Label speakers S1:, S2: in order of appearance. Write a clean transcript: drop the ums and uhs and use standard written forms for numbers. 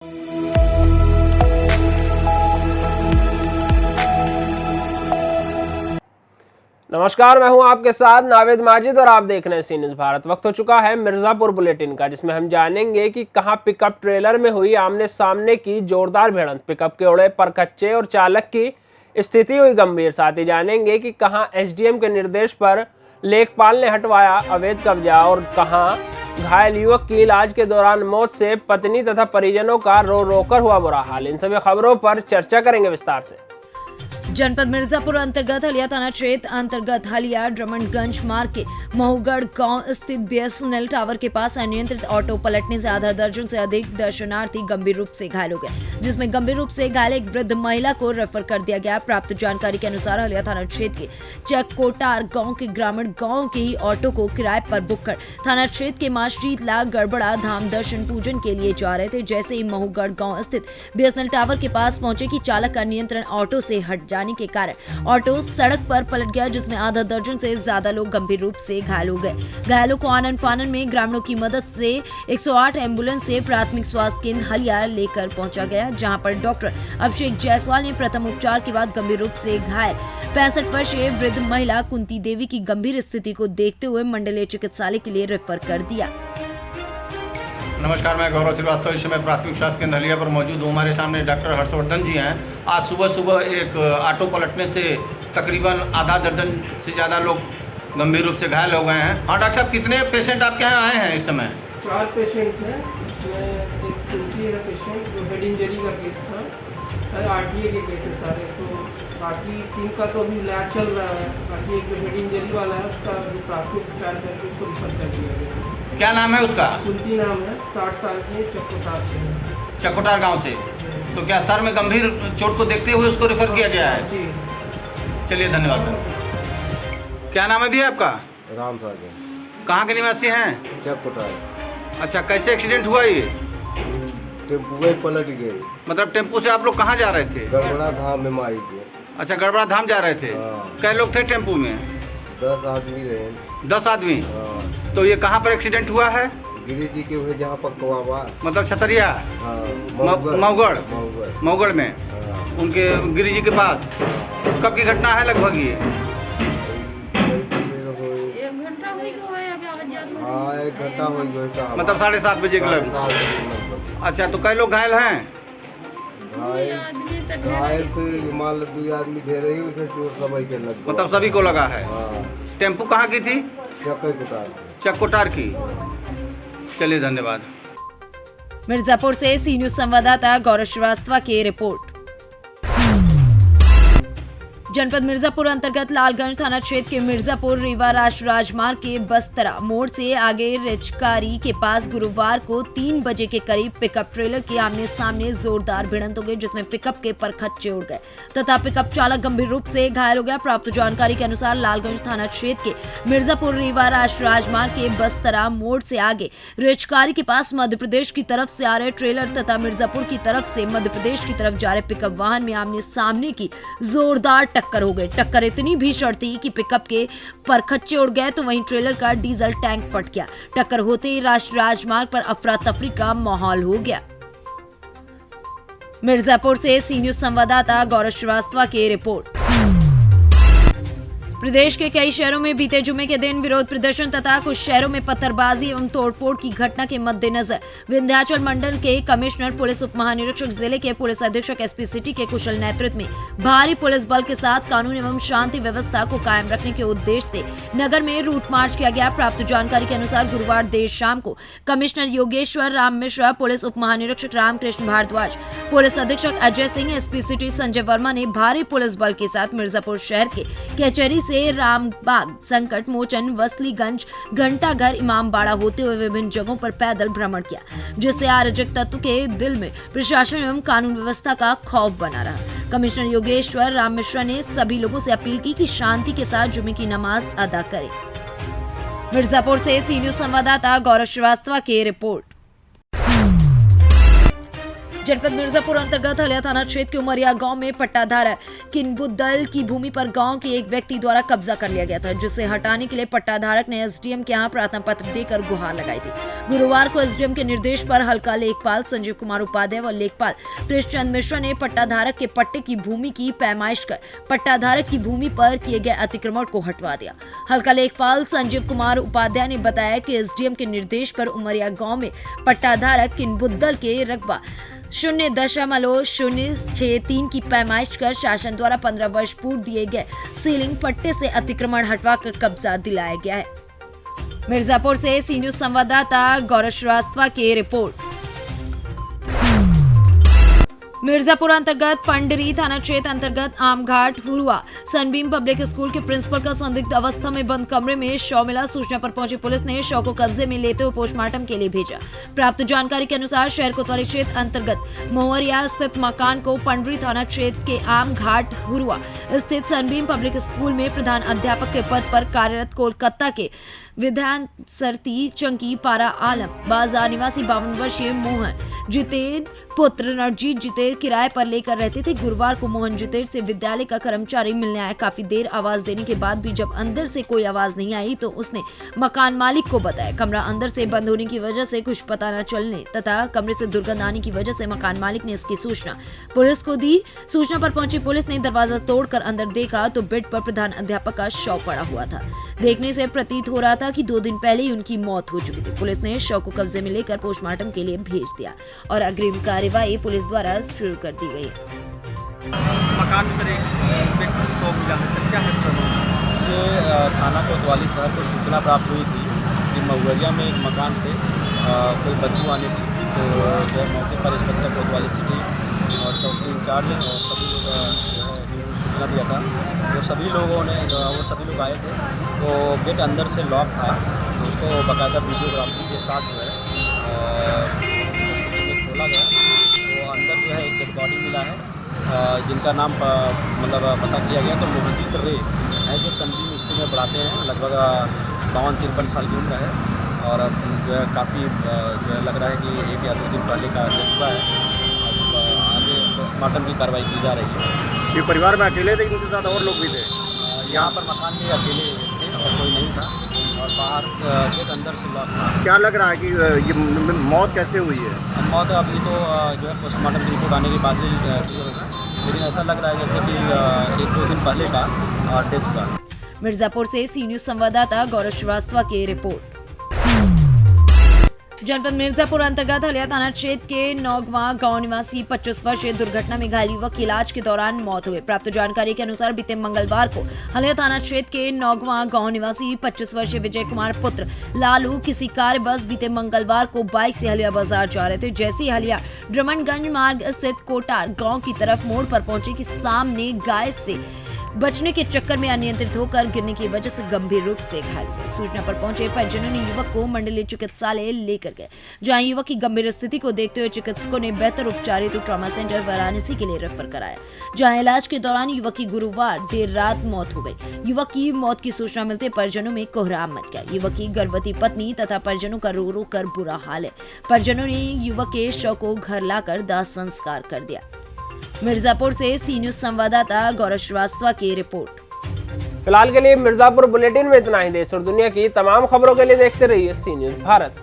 S1: नमस्कार, मैं हूं आपके साथ नावेद माजिद और आप देख रहे हैं सी न्यूज़ भारत। वक्त हो चुका है मिर्जापुर बुलेटिन का, जिसमें हम जानेंगे कि कहां पिकअप ट्रेलर में हुई आमने सामने की जोरदार भिड़ंत। पिकअप के उड़े पर कच्चे और चालक की स्थिति हुई गंभीर। साथ ही जानेंगे कि कहां एसडीएम के निर्देश पर लेखपाल ने हटवाया अवैध कब्जा और कहां घायल युवक की इलाज के दौरान मौत से पत्नी तथा परिजनों का रो रोकर हुआ बुरा हाल। इन सभी खबरों पर चर्चा करेंगे विस्तार से।
S2: जनपद मिर्जापुर अंतर्गत हलिया थाना क्षेत्र अंतर्गत हलिया ड्रमंडगंज मार्ग के महुगढ़ गांव स्थित बीएसएनएल टावर के पास अनियंत्रित ऑटो पलटने से आधा दर्जन से अधिक दर्शनार्थी गंभीर रूप से घायल हो गए, जिसमें गंभीर रूप से घायल एक वृद्ध महिला को रेफर कर दिया गया। प्राप्त जानकारी के अनुसार हलिया थाना क्षेत्र के चककोटार गाँव के ग्रामीण गाँव के ही ऑटो को किराए पर बुक कर थाना क्षेत्र के मां शीतला गड़बड़ा धाम दर्शन पूजन के लिए जा रहे थे। जैसे ही महुगढ़ गाँव स्थित बीएसएनएल टावर के पास पहुंचे कि चालक का नियंत्रण ऑटो से हट जाने के कारण ऑटो सड़क पर पलट गया, जिसमें आधा दर्जन से ज्यादा लोग गंभीर रूप से घायल हो गए। घायलों को आनन फानन में ग्रामीणों की मदद से 108 एम्बुलेंस से प्राथमिक स्वास्थ्य केंद्र हलिया लेकर पहुंचा गया, जहां पर डॉक्टर अभिषेक जायसवाल ने प्रथम उपचार के बाद गंभीर रूप से घायल 65 वर्षीय वृद्ध महिला कुंती देवी की गंभीर स्थिति को देखते हुए मंडलीय चिकित्सालय के लिए रेफर कर दिया।
S3: नमस्कार, मैं गौरव श्रीवास्तव इस समय प्राथमिक स्वास्थ्य केंद्र हलिया पर मौजूद हूँ। हमारे सामने डॉक्टर हर्षवर्धन जी हैं। आज सुबह सुबह एक ऑटो पलटने से तकरीबन आधा दर्जन से ज़्यादा लोग गंभीर रूप से घायल हो गए हैं। हाँ डॉक्टर साहब, कितने पेशेंट आपके यहाँ आए हैं इस समय?
S1: 4 पेशेंट हैं, इसमें एक कुंती है पेशेंट जो हेड इंजरी का केस था, सारे आरटीए के केस है सारे। तो बाकी 3 का तो अभी इलाज चल रहा है। बाकी एक जो हेड इंजरी वाला है उसका जो प्राथमिक उपचार करके उसको रिफर कर दिया गया।
S3: क्या नाम है उसका?
S1: कुंती नाम है, 60 साल की, चकोटार से है।
S3: चकोटार गांव से। तो क्या सर में गंभीर चोट को देखते हुए उसको रेफर किया गया है?
S1: जी।
S3: चलिए, धन्यवाद सर। क्या नाम है भैया आपका?
S4: राम सागर।
S3: कहाँ के निवासी हैं?
S4: चककोटार।
S3: अच्छा, कैसे एक्सीडेंट हुआ ये?
S4: टेम्पू में पलट गए।
S3: मतलब टेम्पू से आप लोग कहाँ जा रहे थे?
S4: गड़बड़ा धाम में मारी थी।
S3: अच्छा, गड़बड़ा धाम जा रहे थे।
S4: हाँ।
S3: कै लोग थे टेम्पू में?
S4: 10 आदमी रहे।
S3: 10 आदमी।
S4: हाँ।
S3: तो ये कहाँ पर एक्सीडेंट हुआ है?
S4: गिरी जी के हुए जहाँ पर कवाबा।
S3: मतलब छतरिया?
S4: हाँ,
S3: मऊगढ़। मऊगढ़ में
S4: हाँ।
S3: उनके गिरी जी के पास। कब की घटना है लगभग ये?
S4: हाँ, 1 घंटा हो गया।
S3: मतलब 7:30 बजे के लगभग। अच्छा, तो कई लोग घायल हैं?
S4: घायल तो मान लो 2 आदमी दे रही उसे चोट सभी के लग।
S3: मतलब सभी को लगा है।
S4: हाँ।
S3: टेम्पू कहाँ की थी? चककोटार की। चलिए, धन्यवाद।
S2: मिर्जापुर से सी न्यूज़ संवाददाता गौरव श्रीवास्तव की रिपोर्ट। जनपद मिर्जापुर अंतर्गत लालगंज थाना क्षेत्र के मिर्जापुर रीवा राष्ट्रीय राजमार्ग के बस्तरा मोड़ से आगे रिचकारी के पास गुरुवार को 3 बजे के करीब पिकअप ट्रेलर की आमने सामने जोरदार भिड़ंत हो गई, जिसमें पिकअप के परखच्चे उड़ गए तथा पिकअप चालक गंभीर रूप से घायल हो गया। प्राप्त जानकारी के अनुसार लालगंज थाना क्षेत्र के मिर्जापुर रीवा राष्ट्रीय राजमार्ग के बस्तरा मोड़ से आगे रिचकारी के पास मध्य प्रदेश की तरफ से आ रहे ट्रेलर तथा मिर्जापुर की तरफ से मध्य प्रदेश की तरफ जा रहे पिकअप वाहन में आमने सामने की जोरदार टक्कर हो गई। टक्कर इतनी भीषण थी कि पिकअप के परखच्चे उड़ गए तो वहीं ट्रेलर का डीजल टैंक फट गया। टक्कर होते ही राष्ट्रीय राजमार्ग पर अफरा तफरी का माहौल हो गया। मिर्जापुर से सी न्यूज़ संवाददाता गौरव श्रीवास्तव की रिपोर्ट। प्रदेश के कई शहरों में बीते जुमे के दिन विरोध प्रदर्शन तथा कुछ शहरों में पत्थरबाजी एवं तोड़फोड़ की घटना के मद्देनजर विंध्याचल मंडल के कमिश्नर पुलिस उप महानिरीक्षक जिले के पुलिस अधीक्षक एसपी सिटी के कुशल नेतृत्व में भारी पुलिस बल के साथ कानून एवं शांति व्यवस्था को कायम रखने के उद्देश्य से नगर में रूट मार्च किया गया। प्राप्त जानकारी के अनुसार गुरुवार देर शाम को कमिश्नर योगेश्वर राम मिश्रा, पुलिस उप महानिरीक्षक रामकृष्ण भारद्वाज, पुलिस अधीक्षक अजय सिंह, एसपी सिटी संजय वर्मा ने भारी पुलिस बल के साथ मिर्जापुर शहर के कचहरी से रामबाग, संकट मोचन, वसलीगंज, घंटाघर, इमामबाड़ा होते हुए विभिन्न जगहों पर पैदल भ्रमण किया, जिससे अराजक तत्व के दिल में प्रशासन एवं कानून व्यवस्था का खौफ बना रहा। कमिश्नर योगेश्वर राम मिश्रा ने सभी लोगों से अपील की कि शांति के साथ जुमे की नमाज अदा करें। मिर्जापुर से सी न्यूज़ संवाददाता गौरव श्रीवास्तव की रिपोर्ट। जनपद मिर्जापुर अंतर्गत हलिया थाना क्षेत्र के उमरिया गांव में पट्टाधारक किनबुद्दल की भूमि पर गांव के एक व्यक्ति द्वारा कब्जा कर लिया गया था, जिसे हटाने के लिए पट्टाधारक ने एसडीएम के यहाँ प्रार्थना पत्र देकर गुहार लगाई थी। गुरुवार को एसडीएम के निर्देश पर हल्का लेखपाल संजीव कुमार उपाध्याय व लेखपाल कृष्णचंद मिश्रा ने पट्टाधारक के पट्टे की भूमि की पैमाइश कर पट्टाधारक की भूमि पर किए गए अतिक्रमण को हटवा दिया। हल्का लेखपाल संजीव कुमार उपाध्याय ने बताया कि एसडीएम के निर्देश पर उमरिया गांव में पट्टाधारक किनबुद्दल के रकबा 0.063 की पैमाइश कर शासन द्वारा 15 वर्ष पूर्व दिए गए सीलिंग पट्टे से अतिक्रमण हटवाकर कब्जा दिलाया गया है। मिर्जापुर से सी न्यूज संवाददाता गौरव श्रीवास्तव की रिपोर्ट। मिर्जापुर अंतर्गत पंडरी थाना क्षेत्र अंतर्गत आमघाट हुआ सनबीम पब्लिक स्कूल के प्रिंसिपल का संदिग्ध अवस्था में बंद कमरे में शव मिला। सूचना पर पहुंची पुलिस ने शव को कब्जे में लेते हुए पोस्टमार्टम के लिए भेजा। प्राप्त जानकारी के अनुसार शहर कोतवाली क्षेत्र अंतर्गत मोहरिया स्थित मकान को पंडरी थाना क्षेत्र के आमघाट हुआ स्थित सनबीम पब्लिक स्कूल में प्रधान अध्यापक के पद पर कार्यरत कोलकाता के विधान सरती चंकी पारा आलम बाजार निवासी 52 वर्षीय मोहन जितेन पुत्र रणजीत जितेर किराए पर लेकर रहते थे। गुरुवार को मोहन जितेर से विद्यालय का कर्मचारी मिलने आया। काफी देर आवाज देने के बाद भी जब अंदर से कोई आवाज नहीं आई तो उसने मकान मालिक को बताया। कमरा अंदर से बंद होने की वजह से कुछ पता न चलने तथा कमरे से दुर्गंध आने की वजह से मकान मालिक ने इसकी सूचना पुलिस को दी। सूचना पर पहुंची पुलिस ने दरवाजा तोड़कर अंदर देखा तो बेड पर प्रधान अध्यापक का शव पड़ा हुआ था। देखने से प्रतीत हो रहा था कि 2 दिन पहले ही उनकी मौत हो चुकी थी। पुलिस ने शव को कब्जे में लेकर पोस्टमार्टम के लिए भेज दिया और अग्रिम कार्यवाही पुलिस द्वारा शुरू कर दी गई।
S5: मकान में एक व्यक्ति को मिला है, क्या है
S6: ये थाना कोतवाली शहर को सूचना प्राप्त हुई थी कि महुरिया में एक मकान से कोई बदबू आने थी। तो जो मौके पर इंस्पेक्टर कोतवाली सिटी और चौकी इंचार्ज और सभी लोग सूचना दिया था। तो सभी लोगों ने वो सभी लोग आए थे। तो गेट अंदर से लॉक था, तो उसको बाकायदा वीडियोग्राफी के साथ जो है खोला गया। तो अंदर जो है एक डेड बॉडी मिला है, जिनका नाम मतलब पता किया गया। तो मोहजीत रे है जो सनबीम स्कूल में पढ़ाते हैं, लगभग 52-53 साल की उम्र है और जो है काफ़ी जो है लग रहा है कि 1 या 2 दिन पहले का डेथ हुआ है। अब आगे पोस्टमार्टम की कार्रवाई की जा रही है।
S5: ये परिवार में अकेले थे, उनके साथ और लोग भी थे?
S6: यहाँ पर मकान में अकेले थे और कोई नहीं था और बाहर गेट अंदर से लॉक था।
S5: क्या लग रहा है कि ये मौत कैसे हुई है?
S6: मौत अभी तो जो है पोस्टमार्टम की रिपोर्ट आने के बाद ही क्लियर होगा, लेकिन ऐसा लग रहा है जैसे कि 1-2 दिन पहले का डेथ हुआ।
S2: मिर्जापुर से सी न्यूज संवाददाता गौरव श्रीवास्तव की रिपोर्ट। जनपद मिर्जापुर अंतर्गत हलिया थाना क्षेत्र के नौगवा गांव निवासी 25 वर्षीय दुर्घटना में घायल युवक की इलाज के दौरान मौत हुई। प्राप्त जानकारी के अनुसार बीते मंगलवार को हलिया थाना क्षेत्र के नौगवा गांव निवासी 25 वर्षीय विजय कुमार पुत्र लालू किसी कार्य बस बीते मंगलवार को बाइक से हलिया बाजार जा रहे थे। जैसे ही हलिया ड्रमनगंज मार्ग स्थित कोटार गाँव की तरफ मोड़ पर पहुंचे कि सामने गाय से बचने के चक्कर में अनियंत्रित होकर गिरने की वजह से गंभीर रूप से घायल हुए। सूचना पर पहुंचे परिजनों ने युवक को मंडलीय चिकित्सालय लेकर गए, जहां युवक की गंभीर स्थिति को देखते हुए चिकित्सकों ने बेहतर उपचार हेतु ट्रॉमा सेंटर वाराणसी के लिए रेफर कराया, जहां इलाज के दौरान युवक की गुरुवार देर रात मौत हो गई। युवक की मौत की सूचना मिलते परिजनों में कोहराम मच गया। युवक की गर्भवती पत्नी तथा परिजनों का रो रो कर बुरा हाल है। परिजनों ने युवक के शव को घर लाकर दाह संस्कार कर दिया। मिर्जापुर से सी न्यूज संवाददाता गौरव श्रीवास्तव की रिपोर्ट।
S1: फिलहाल के लिए मिर्जापुर बुलेटिन में इतना ही। देश और दुनिया की तमाम खबरों के लिए देखते रहिए सी न्यूज भारत।